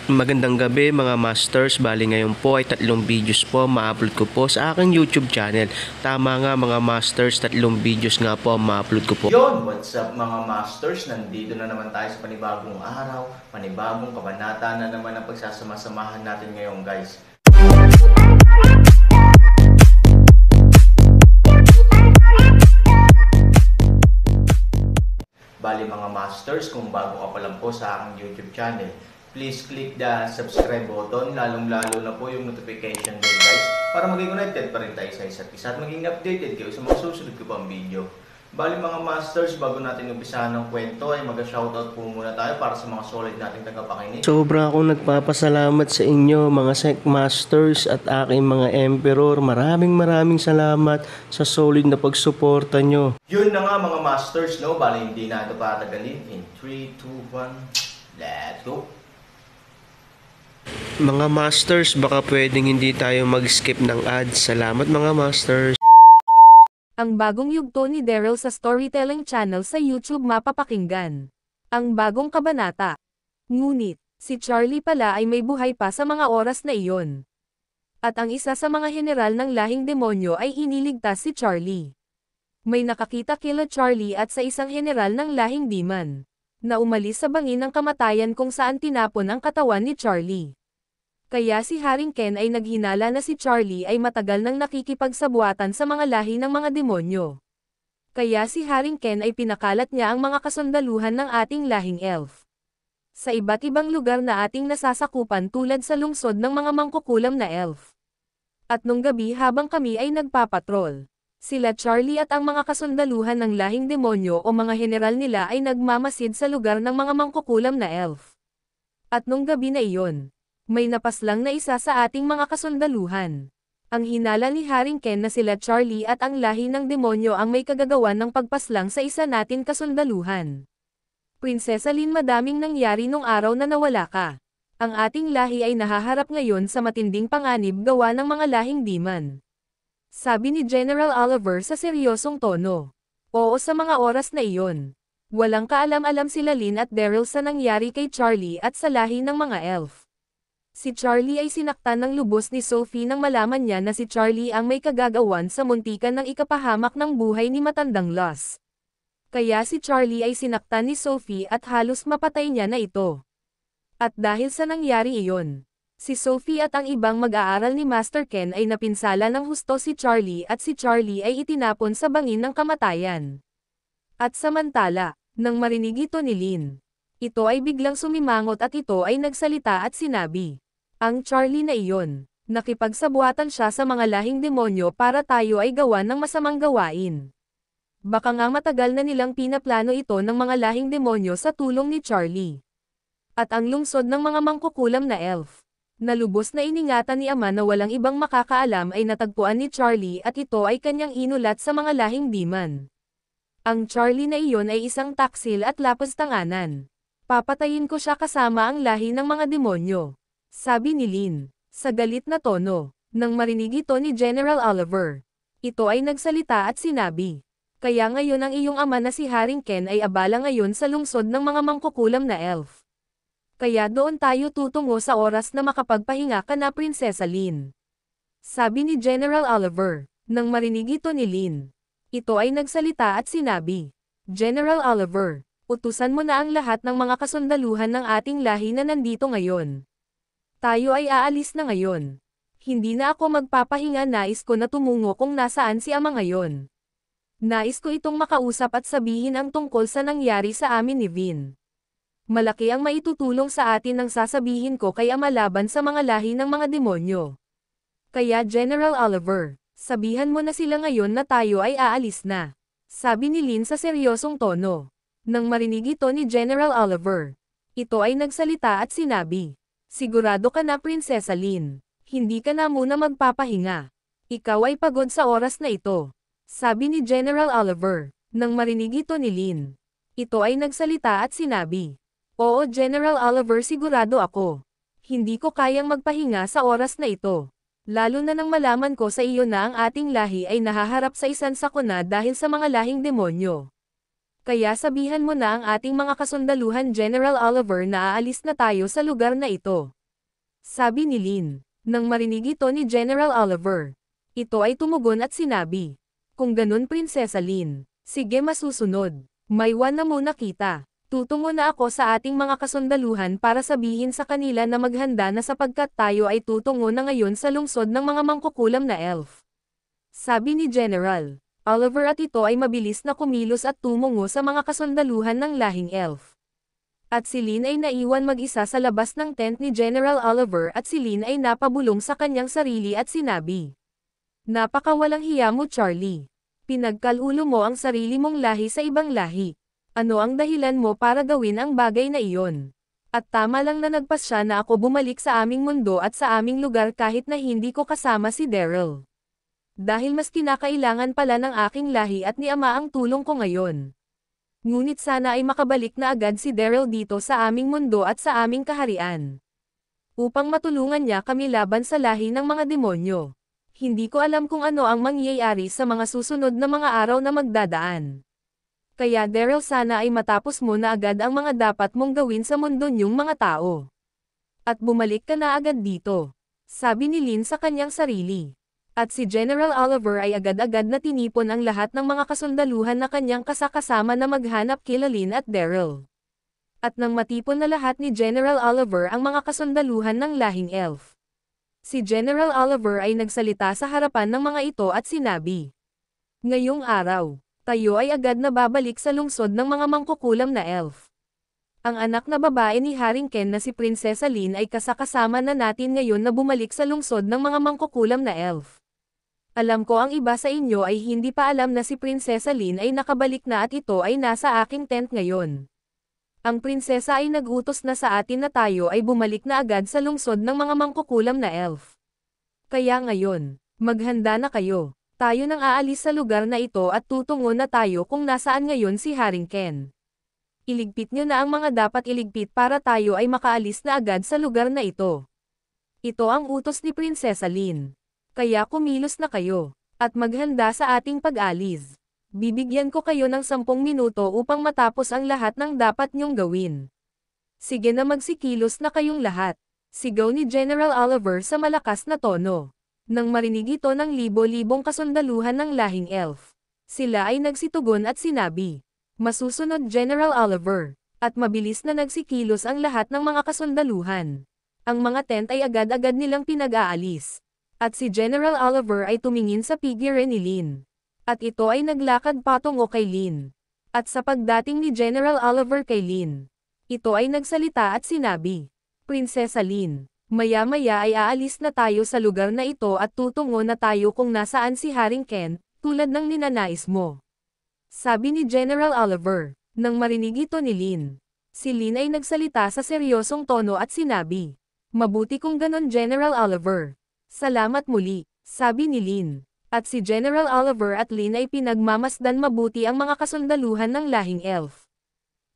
Magandang gabi mga masters, bali ngayon po ay 3 videos po ma-upload ko po sa aking YouTube channel. Tama nga mga masters, 3 videos nga po ma-upload ko po. Yon, what's up mga masters? Nandito na naman tayo sa panibagong araw, panibagong kabanata na naman ang pagsasama-samahan natin ngayon guys. Bali mga masters, kung bago ka pa lang po sa aking YouTube channel, please click the subscribe button, lalong-lalo na po yung notification bell guys, para maging connected pa rin tayo sa isa't isa at maging updated kayo sa mga susunod ko pang video. Bali mga masters, bago natin umpisahan ng kwento ay mag-shoutout po muna tayo para sa mga solid nating tagapakinig. Sobra akong nagpapasalamat sa inyo mga Sec Masters at aking mga Emperor. Maraming salamat sa solid na pagsuporta nyo. Yun na nga mga masters, no? Bali hindi na ito patagalin. In 3, 2, 1, let's go! Mga masters, baka pwedeng hindi tayo mag-skip ng ads. Salamat mga masters. Ang bagong yugto ni Daryl sa Storytelling Channel sa YouTube mapapakinggan. Ang bagong kabanata. Ngunit, si Charlie pala ay may buhay pa sa mga oras na iyon. At ang isa sa mga general ng lahing demonyo ay iniligtas si Charlie. May nakakita kila Charlie at sa isang general ng lahing demon, na umalis sa bangin ng kamatayan kung saan tinapon ang katawan ni Charlie. Kaya si Haring Ken ay naghinala na si Charlie ay matagal nang nakikipagsabuatan sa mga lahi ng mga demonyo. Kaya si Haring Ken ay pinakalat niya ang mga kasundaluhan ng ating lahing elf sa iba't ibang lugar na ating nasasakupan tulad sa lungsod ng mga mangkukulam na elf. At nung gabi habang kami ay nagpapatrol, sila Charlie at ang mga kasundaluhan ng lahing demonyo o mga general nila ay nagmamasid sa lugar ng mga mangkukulam na elf. At nung gabi na iyon, may napaslang na isa sa ating mga kasundaluhan. Ang hinala ni Haring Ken na sila Charlie at ang lahi ng demonyo ang may kagagawan ng pagpaslang sa isa natin kasundaluhan. Prinsesa Lin, madaming nangyari nung araw na nawala ka. Ang ating lahi ay nahaharap ngayon sa matinding panganib gawa ng mga lahing demon. Sabi ni General Oliver sa seryosong tono. Oo, sa mga oras na iyon. Walang kaalam-alam sila Lin at Daryl sa nangyari kay Charlie at sa lahi ng mga elf. Si Charlie ay sinaktan ng lubos ni Sophie nang malaman niya na si Charlie ang may kagagawan sa muntikan ng ikapahamak ng buhay ni matandang Loss. Kaya si Charlie ay sinaktan ni Sophie at halos mapatay niya na ito. At dahil sa nangyari iyon, si Sophie at ang ibang mag-aaral ni Master Ken ay napinsala ng husto si Charlie at si Charlie ay itinapon sa bangin ng kamatayan. At samantala, nang marinig ito ni Lin, ito ay biglang sumimangot at ito ay nagsalita at sinabi, ang Charlie na iyon, nakipagsabuatan siya sa mga lahing demonyo para tayo ay gawan ng masamang gawain. Baka nga matagal na nilang pinaplano ito ng mga lahing demonyo sa tulong ni Charlie. At ang lungsod ng mga mangkukulam na elf, na lubos na iningatan ni Ama na walang ibang makakaalam ay natagpuan ni Charlie at ito ay kanyang inulat sa mga lahing demon. Ang Charlie na iyon ay isang taksil at lapos tanganan. Papatayin ko siya kasama ang lahi ng mga demonyo. Sabi ni Lin, sa galit na tono, nang marinig ito ni General Oliver. Ito ay nagsalita at sinabi, kaya ngayon ang iyong ama na si Haring Ken ay abala ngayon sa lungsod ng mga mangkukulam na elf. Kaya doon tayo tutungo sa oras na makapagpahinga ka na Prinsesa Lin. Sabi ni General Oliver, nang marinig ito ni Lin. Ito ay nagsalita at sinabi, General Oliver, utusan mo na ang lahat ng mga kasundaluhan ng ating lahi na nandito ngayon. Tayo ay aalis na ngayon. Hindi na ako magpapahinga, nais ko na tumungo kung nasaan si Ama ngayon. Nais ko itong makausap at sabihin ang tungkol sa nangyari sa amin ni Vin. Malaki ang maitutulong sa atin ng sasabihin ko kay Ama laban sa mga lahi ng mga demonyo. Kaya General Oliver, sabihan mo na sila ngayon na tayo ay aalis na. Sabi ni Lin sa seryosong tono. Nang marinig ito ni General Oliver, ito ay nagsalita at sinabi, sigurado ka na Prinsesa Lin, hindi ka na muna magpapahinga. Ikaw ay pagod sa oras na ito. Sabi ni General Oliver, nang marinig ito ni Lin. Ito ay nagsalita at sinabi, oo General Oliver, sigurado ako. Hindi ko kayang magpahinga sa oras na ito. Lalo na nang malaman ko sa iyo na ang ating lahi ay nahaharap sa isang sakuna dahil sa mga lahing demonyo. Kaya sabihan mo na ang ating mga kasundaluhan General Oliver na aalis na tayo sa lugar na ito. Sabi ni Lin. Nang marinig ito ni General Oliver, ito ay tumugon at sinabi, kung ganun Prinsesa Lin, sige masusunod. May na muna kita. Tutungo na ako sa ating mga kasundaluhan para sabihin sa kanila na maghanda na sapagkat tayo ay tutungo na ngayon sa lungsod ng mga mangkukulam na elf. Sabi ni General Oliver at ito ay mabilis na kumilos at tumungo sa mga kasundaluhan ng lahing elf. At si Lin ay naiwan mag-isa sa labas ng tent ni General Oliver at si Lin ay napabulong sa kanyang sarili at sinabi, napakawalang hiya mo Charlie. Pinagkalulo mo ang sarili mong lahi sa ibang lahi. Ano ang dahilan mo para gawin ang bagay na iyon? At tama lang na nagpasya na ako bumalik sa aming mundo at sa aming lugar kahit na hindi ko kasama si Daryl. Dahil mas kinakailangan pala ng aking lahi at ni Ama ang tulong ko ngayon. Ngunit sana ay makabalik na agad si Daryl dito sa aming mundo at sa aming kaharian. Upang matulungan niya kami laban sa lahi ng mga demonyo. Hindi ko alam kung ano ang mangyayari sa mga susunod na mga araw na magdadaan. Kaya Daryl sana ay matapos mo na agad ang mga dapat mong gawin sa mundo niyong mga tao. At bumalik ka na agad dito. Sabi ni Lin sa kanyang sarili. At si General Oliver ay agad-agad na tinipon ang lahat ng mga kasundaluhan na kanyang kasakasama na maghanap kila Lin at Daryl. At nang matipon na lahat ni General Oliver ang mga kasundaluhan ng lahing elf, si General Oliver ay nagsalita sa harapan ng mga ito at sinabi, ngayong araw, tayo ay agad na babalik sa lungsod ng mga mangkukulam na elf. Ang anak na babae ni Haring Ken na si Prinsesa Lin ay kasakasama na natin ngayon na bumalik sa lungsod ng mga mangkukulam na elf. Alam ko ang iba sa inyo ay hindi pa alam na si Prinsesa Lin ay nakabalik na at ito ay nasa aking tent ngayon. Ang prinsesa ay nag-utos na sa atin na tayo ay bumalik na agad sa lungsod ng mga mangkukulam na elf. Kaya ngayon, maghanda na kayo. Tayo nang aalis sa lugar na ito at tutungo na tayo kung nasaan ngayon si Haring Ken. Iligpit nyo na ang mga dapat iligpit para tayo ay makaalis na agad sa lugar na ito. Ito ang utos ni Prinsesa Lin. Kaya kumilos na kayo, at maghanda sa ating pag-alis. Bibigyan ko kayo ng 10 minuto upang matapos ang lahat ng dapat nyong gawin. Sige na magsikilos na kayong lahat. Sigaw ni General Oliver sa malakas na tono. Nang marinig ito ng libo-libong kasundaluhan ng lahing elf, sila ay nagsitugon at sinabi, masusunod General Oliver, at mabilis na nagsikilos ang lahat ng mga kasundaluhan. Ang mga tent ay agad-agad nilang pinag-aalis. At si General Oliver ay tumingin sa figure ni Lin. At ito ay naglakad patungo kay Lin. At sa pagdating ni General Oliver kay Lin, ito ay nagsalita at sinabi, Prinsesa Lin, maya-maya ay aalis na tayo sa lugar na ito at tutungo na tayo kung nasaan si Haring Ken, tulad ng ninanais mo. Sabi ni General Oliver. Nang marinig ito ni Lin, si Lin ay nagsalita sa seryosong tono at sinabi, mabuti kung ganon General Oliver. Salamat muli, sabi ni Lin. At si General Oliver at Lin ay pinagmamasdan mabuti ang mga kasundaluhan ng lahing elf.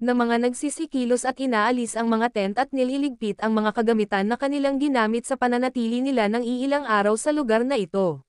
Na mga nagsisikilos at inaalis ang mga tent at nililigpit ang mga kagamitan na kanilang ginamit sa pananatili nila ng iilang araw sa lugar na ito.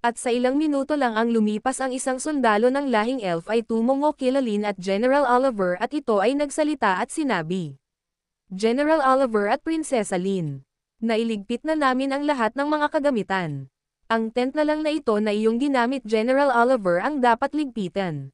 At sa ilang minuto lang ang lumipas ang isang sundalo ng lahing elf ay tumungo kila Lin at General Oliver at ito ay nagsalita at sinabi, General Oliver at Prinsesa Lin, nailigpit na namin ang lahat ng mga kagamitan. Ang tent na lang na ito na iyong ginamit General Oliver ang dapat ligpitan.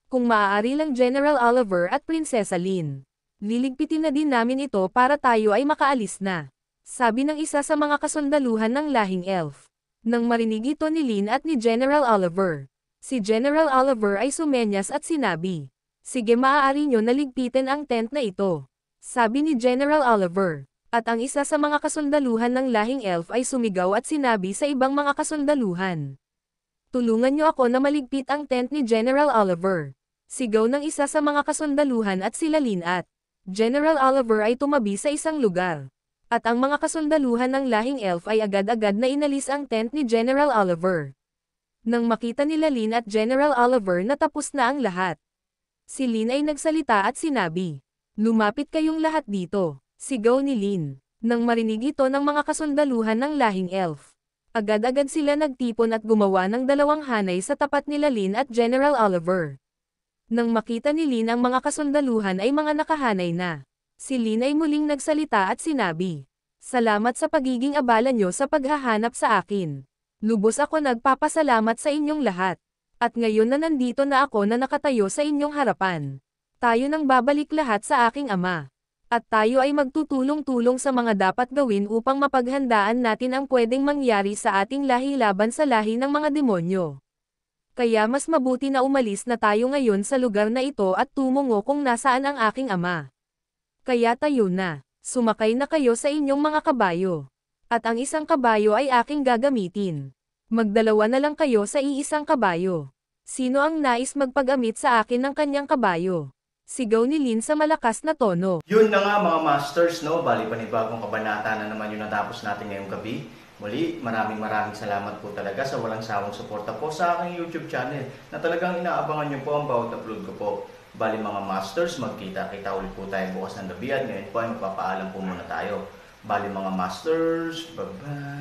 Kung maaari lang General Oliver at Prinsesa Lin, liligpitin na din namin ito para tayo ay makaalis na. Sabi ng isa sa mga kasundaluhan ng lahing elf. Nang marinig ito ni Lin at ni General Oliver, si General Oliver ay sumenyas at sinabi, sige maaari nyo naligpitin ang tent na ito. Sabi ni General Oliver. At ang isa sa mga kasundaluhan ng lahing elf ay sumigaw at sinabi sa ibang mga kasundaluhan. Tulungan niyo ako na maligpit ang tent ni General Oliver. Sigaw ng isa sa mga kasundaluhan at sila Lin at General Oliver ay tumabi sa isang lugar. At ang mga kasundaluhan ng lahing elf ay agad-agad na inalis ang tent ni General Oliver. Nang makita nila Lin at General Oliver na tapos na ang lahat, si Lin ay nagsalita at sinabi, lumapit kayong lahat dito. Sigaw ni Lin. Nang marinig ito ng mga kasundaluhan ng lahing elf, agad-agad sila nagtipon at gumawa ng 2 hanay sa tapat nila Lin at General Oliver. Nang makita ni Lin ang mga kasundaluhan ay mga nakahanay na, si Lin ay muling nagsalita at sinabi, Salamat sa pagiging abala nyo sa paghahanap sa akin. Lubos ako nagpapasalamat sa inyong lahat. At ngayon na nandito na ako na nakatayo sa inyong harapan. Tayo nang babalik lahat sa aking ama. At tayo ay magtutulong-tulong sa mga dapat gawin upang mapaghandaan natin ang pwedeng mangyari sa ating lahi laban sa lahi ng mga demonyo. Kaya mas mabuti na umalis na tayo ngayon sa lugar na ito at tumungo kung nasaan ang aking ama. Kaya tayo na. Sumakay na kayo sa inyong mga kabayo. At ang isang kabayo ay aking gagamitin. Magdalawa na lang kayo sa iisang kabayo. Sino ang nais magpagamit sa akin ng kanyang kabayo? Sigaw ni Lin sa malakas na tono. Yun na nga mga masters, no? Bali panibagong kabanata na naman yung natapos natin ngayong gabi. Muli, maraming salamat po talaga sa walang sawang suporta po sa aking YouTube channel na talagang inaabangan nyo po ang bawat upload ko po. Bali mga masters, magkita-kita ulit po tayo bukas ng gabi at ngayon po ay magpapaalam po muna tayo. Bali mga masters, bye-bye!